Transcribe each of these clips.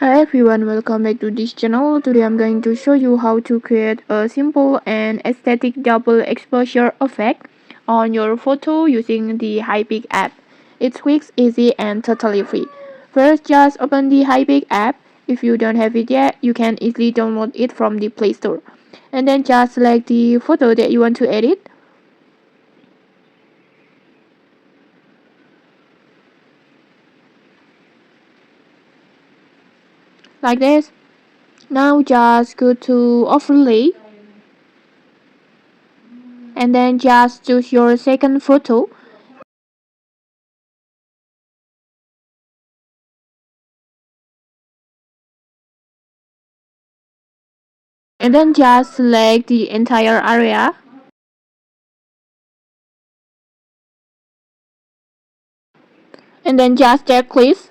Hi everyone, welcome back to this channel. Today I'm going to show you how to create a simple and aesthetic double exposure effect on your photo using the Hypic app. It's quick, easy and totally free. First, just open the Hypic app. If you don't have it yet, you can easily download it from the Play Store. And then just select the photo that you want to edit. Like this. Now just go to overlay and then just choose your second photo. And then just select the entire area and then just check please.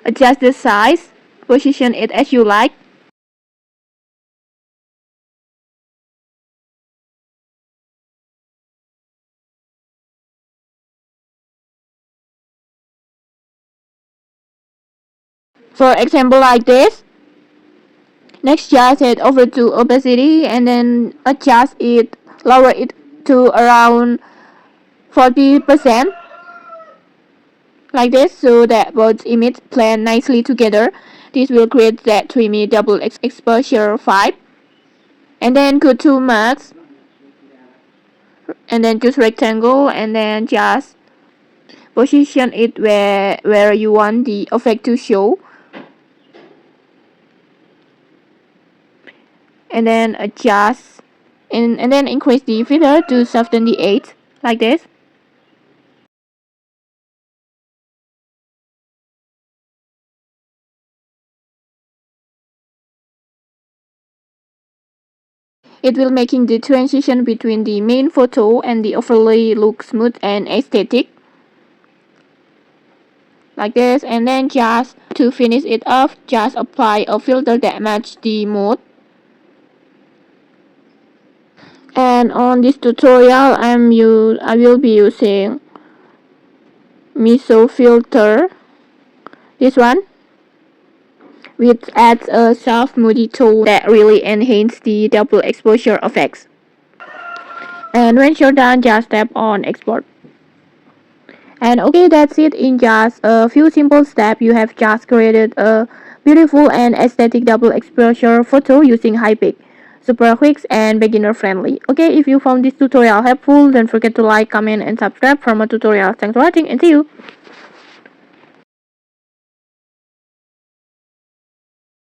Adjust the size, position it as you like. For example like this. Next just head over to opacity and then adjust it, lower it to around 40% like this so that both images blend nicely together. This will create that dreamy double exposure vibe. And then go to mask and then choose rectangle and then just position it where you want the effect to show and then adjust and then increase the filter to 78 like this. It will making the transition between the main photo and the overlay look smooth and aesthetic like this. And then just to finish it off, just apply a filter that match the mode. And on this tutorial I will be using miso filter, this one, which adds a soft moody tone that really enhances the double exposure effects. And when you're done, just tap on export. And okay, that's it. In just a few simple steps, you have just created a beautiful and aesthetic double exposure photo using Hypic. Super quick and beginner friendly. Okay, if you found this tutorial helpful, don't forget to like, comment and subscribe for more tutorials. Thanks for watching and see you!